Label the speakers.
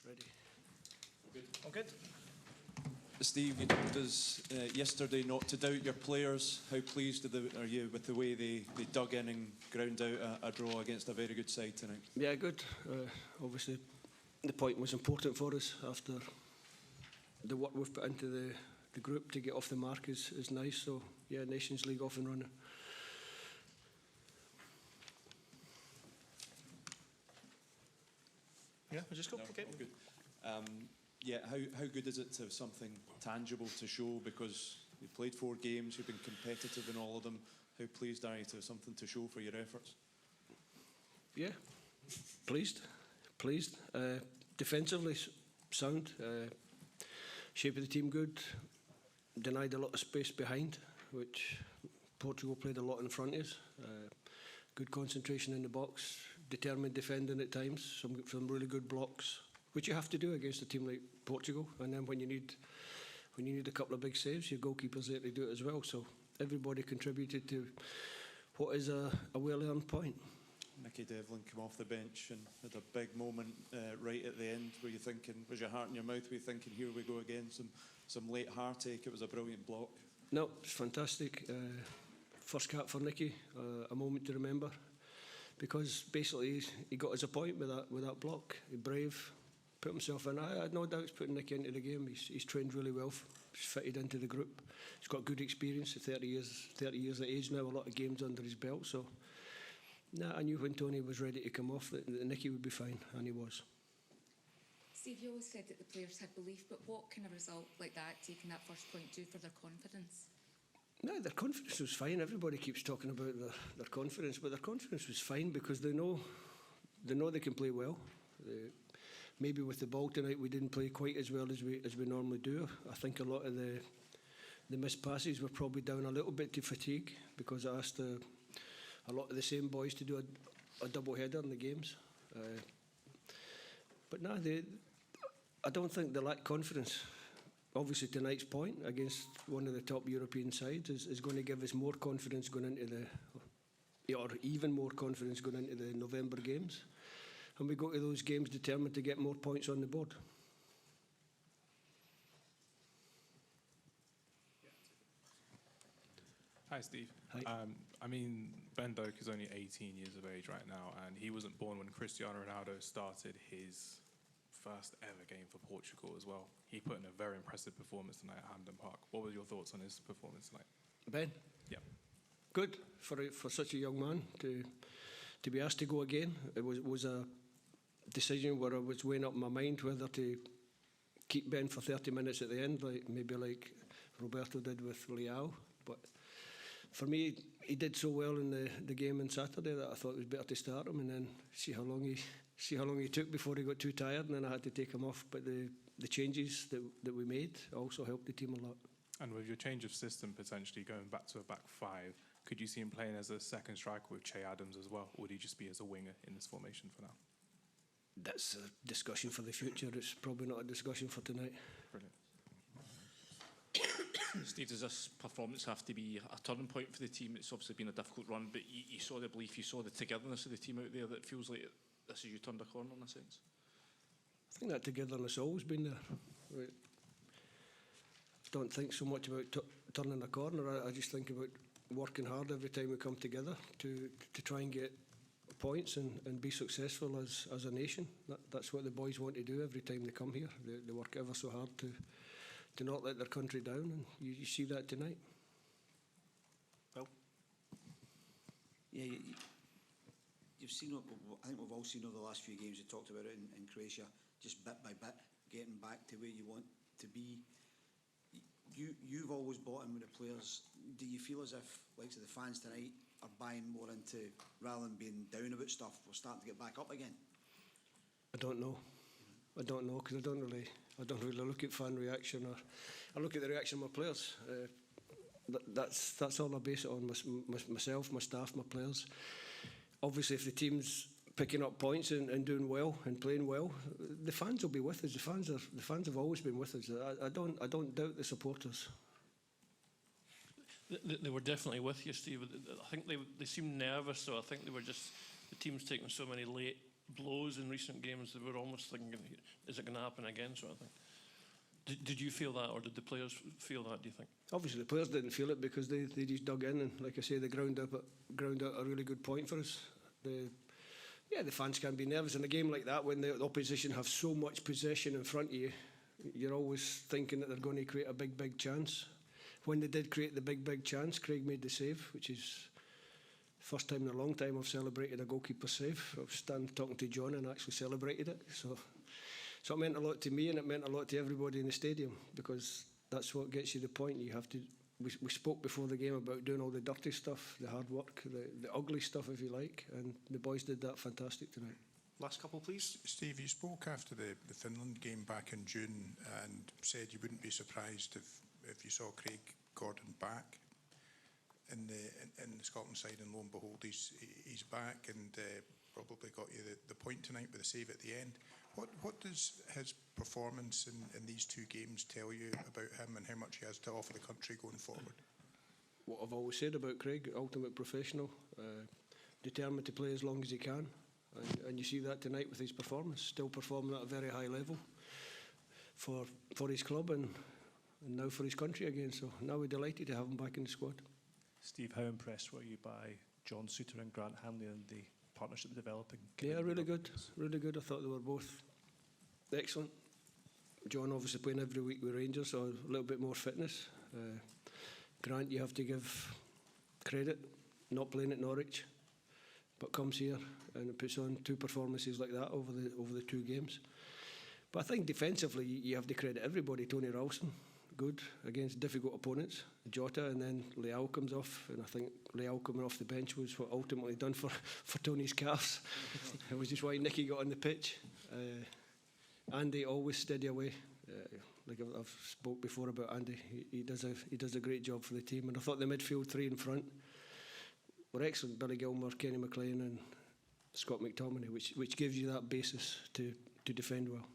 Speaker 1: Ready.
Speaker 2: Good.
Speaker 1: All good?
Speaker 2: Steve, you told us yesterday not to doubt your players. How pleased are you with the way they dug in and ground out a draw against a very good side tonight?
Speaker 1: Yeah, good. Obviously, the point was important for us after the work we've put into the group to get off the mark is nice. So, yeah, Nations League off and running. Yeah, I just go.
Speaker 2: No,
Speaker 1: Okay.
Speaker 2: good. Yeah, how good is it to have something tangible to show? Because you've played 4 games, you've been competitive in all of them. How pleased are you to have something to show for your efforts?
Speaker 1: Yeah, pleased. Defensively sound. Shape of the team good. Denied a lot of space behind, which Portugal played a lot in front of us. Good concentration in the box. Determined defending at times. Some really good blocks, which you have to do against a team like Portugal. And then when you need a couple of big saves, your goalkeeper's there to do it as well. So everybody contributed to what is a well-earned point.
Speaker 2: Nicky Devlin came off the bench and had a big moment right at the end. Were you thinking, was your heart in your mouth? Were you thinking, here we go again, some late heartache? It was a brilliant block.
Speaker 1: No, it's fantastic. First cap for Nicky, a moment to remember. Because basically he got us a point with that block. He brave, put himself in. I had no doubts putting Nicky into the game. He's trained really well. He's fitted into the group. He's got good experience. 30 years of age now. A lot of games under his belt. So, I knew when Tony was ready to come off that Nicky would be fine, and he was.
Speaker 3: Steve, you always said that the players had belief, but what can a result like that, taking that first point, do for their confidence?
Speaker 1: No, their confidence was fine. Everybody keeps talking about their confidence, but their confidence was fine because they know they can play well. Maybe with the ball tonight we didn't play quite as well as we normally do. I think a lot of the missed passes were probably down a little bit to fatigue because I asked a lot of the same boys to do a double header in the games. But no, I don't think they lack confidence. Obviously, tonight's point against one of the top European sides is going to give us more confidence going into or even more confidence going into the November games. And we go to those games determined to get more points on the board.
Speaker 4: Hi, Steve.
Speaker 1: Hi.
Speaker 4: I mean, Ben Doak is only 18 years of age right now, and he wasn't born when Cristiano Ronaldo started his first ever game for Portugal as well. He put in a very impressive performance tonight at Hampden Park. What were your thoughts on his performance tonight?
Speaker 1: Ben?
Speaker 4: Yeah.
Speaker 1: Good for such a young man to be asked to go again. It was a decision where I was weighing up in my mind whether to keep Ben for 30 minutes at the end, maybe like Roberto did with Leao. But for me, he did so well in the game on Saturday that I thought it was better to start him and then see how long he took before he got too tired, and then I had to take him off. But the changes that we made also helped the team a lot. And
Speaker 4: with your change of system potentially going back to a back 5, could you see him playing as a second striker with Che Adams as well, or would he just be as a winger in this formation for now?
Speaker 1: That's a discussion for the future. It's probably not a discussion for tonight.
Speaker 4: Brilliant.
Speaker 5: Steve, does this performance have to be a turning point for the team? It's obviously been a difficult run, but you saw the belief, you saw the togetherness of the team out there that feels like this is you turned a corner in a sense.
Speaker 1: I think that togetherness has always been there. I don't think so much about turning a corner. I just think about working hard every time we come together to try and get points and be successful as a nation. That's what the boys want to do every time they come here. They work ever so hard to not let their country down, and you see that tonight.
Speaker 6: Well, yeah, you've seen it. I think we've all seen over the last few games. You talked about it in Croatia, just bit by bit, getting back to where you want to be. You've always bought in with the players. Do you feel as if, like the fans tonight, are buying more into, rather than being down about stuff, we're starting to get back up again?
Speaker 1: I don't know because I don't really look at fan reaction, or I look at the reaction of my players. That's all I base it on. Myself, my staff, my players. Obviously, if the team's picking up points and doing well and playing well, the fans will be with us. The fans have always been with us. I don't doubt the supporters.
Speaker 7: They were definitely with you, Steve. I think they seemed nervous, so I think they were just, the team's taking so many late blows in recent games that we're almost thinking, is it going to happen again, sort of thing. Did you feel that, or did the players feel that, do you think?
Speaker 1: Obviously, the players didn't feel it because they just dug in, and like I say, they ground out a really good point for us. The fans can be nervous in a game like that when the opposition have so much possession in front of you. You're always thinking that they're going to create a big chance. When they did create the big chance, Craig made the save, which is first time in a long time I've celebrated a goalkeeper save. I was standing talking to John and actually celebrated it. So it meant a lot to me, and it meant a lot to everybody in the stadium, because that's what gets you the point. You have to. We spoke before the game about doing all the dirty stuff, the hard work, the ugly stuff, if you like, and the boys did that fantastic tonight.
Speaker 8: Last couple, please. Steve, you spoke after the Finland game back in June and said you wouldn't be surprised if you saw Craig Gordon back in the Scotland side, and lo and behold, he's back and probably got you the point tonight with a save at the end. What does his performance in these two games tell you about him and how much he has to offer the country going forward?
Speaker 1: What I've always said about Craig, ultimate professional, determined to play as long as he can, and you see that tonight with his performance, still performing at a very high level for his club and now for his country again. So now we're delighted to have him back in the squad.
Speaker 9: Steve, how impressed were you by John Souttar and Grant Hanley and the partnership developing?
Speaker 1: Yeah, really good. I thought they were both excellent. John obviously playing every week with Rangers, so a little bit more fitness. Grant, you have to give credit, not playing at Norwich, but comes here and puts on two performances like that over the two games. But I think defensively, you have to credit everybody. Tony Ralston, good against difficult opponents. Jota, and then Leal comes off, and I think Leal coming off the bench was what ultimately done for Tony's calves. It was just why Nicky got on the pitch. Andy always steady away. Like I've spoke before about Andy, he does a great job for the team, and I thought the midfield three in front were excellent. Billy Gilmour, Kenny McLean, and Scott McTominay, which gives you that basis to defend well.